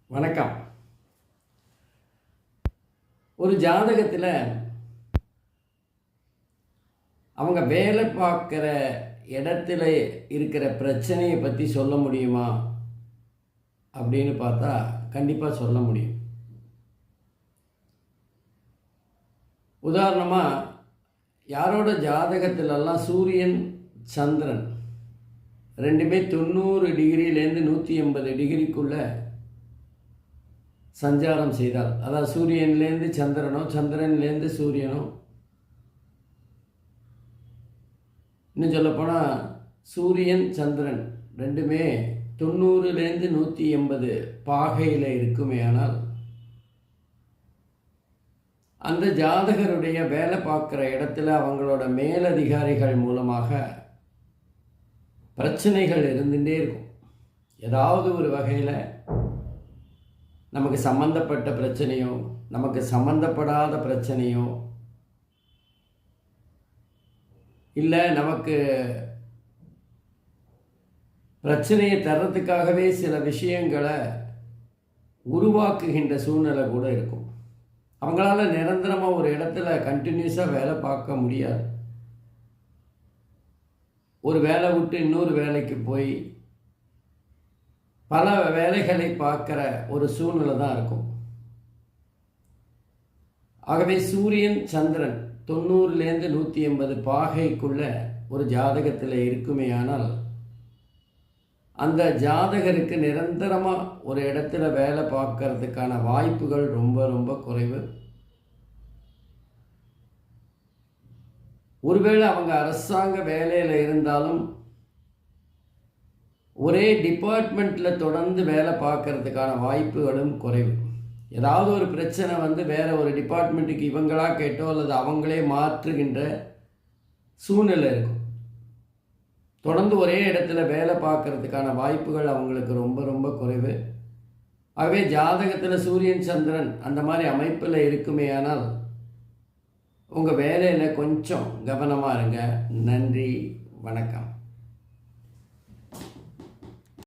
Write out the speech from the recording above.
வணக்கம். ஒரு ஜாதகத்தில் அவங்க வேலை பார்க்குற இடத்துல இருக்கிற பிரச்சனையை பற்றி சொல்ல முடியுமா அப்படின்னு பார்த்தா கண்டிப்பாக சொல்ல முடியும். உதாரணமாக யாரோட ஜாதகத்திலெல்லாம் சூரியன் சந்திரன் ரெண்டுமே 90 டிகிரியிலேருந்து 180 டிகிரிக்குள்ளே சஞ்சாரம் செய்தால், அதாவது சூரியன்லேருந்து சந்திரனோ சந்திரன்லேருந்து சூரியனோ, இன்னும் சொல்லப்போனால் சூரியன் சந்திரன் ரெண்டுமே 90லேருந்து 180 பாகையில் இருக்குமே ஆனால் அந்த ஜாதகருடைய வேலை பார்க்குற இடத்துல அவங்களோட மேலதிகாரிகள் மூலமாக பிரச்சனைகள் இருந்துகிட்டே இருக்கும். ஏதாவது ஒரு வகையில் நமக்கு சம்பந்தப்பட்ட பிரச்சனையோ நமக்கு சம்பந்தப்படாத பிரச்சனையோ இல்லை நமக்கு பிரச்சனையை தர்றதுக்காகவே சில விஷயங்களை உருவாக்குகின்ற சூழ்நிலை கூட இருக்கும். அவங்களால நிரந்தரமாக ஒரு இடத்துல கண்டினியூஸாக வேலை பார்க்க முடியாது. ஒரு வேலை விட்டு இன்னொரு வேலைக்கு போய் பல வேலைகளை பார்க்குற ஒரு சூழ்நிலை தான் இருக்கும். ஆகவே சூரியன் சந்திரன் 90லேருந்து 180 பாகைக்குள்ள ஒரு ஜாதகத்தில் இருக்குமே ஆனால் அந்த ஜாதகருக்கு நிரந்தரமாக ஒரு இடத்துல வேலை பார்க்கறதுக்கான வாய்ப்புகள் ரொம்ப ரொம்ப குறைவு. ஒருவேளை அவங்க அரசாங்க வேலையில் இருந்தாலும் ஒரே டிபார்ட்மெண்ட்டில் தொடர்ந்து வேலை பார்க்கறதுக்கான வாய்ப்புகளும் குறைவு. ஏதாவது ஒரு பிரச்சனை வந்து வேறு ஒரு டிபார்ட்மெண்ட்டுக்கு இவங்களாக கேட்டோ அல்லது அவங்களே மாற்றுகின்ற சூழ்நிலை இருக்கும். தொடர்ந்து ஒரே இடத்துல வேலை பார்க்கறதுக்கான வாய்ப்புகள் அவங்களுக்கு ரொம்ப ரொம்ப குறைவு. ஆகவே ஜாதகத்தில் சூரியன் சந்திரன் அந்த மாதிரி அமைப்பில் இருக்குமே ஆனால் உங்கள் வேலையில் கொஞ்சம் கவனமாக இருங்க. நன்றி, வணக்கம்.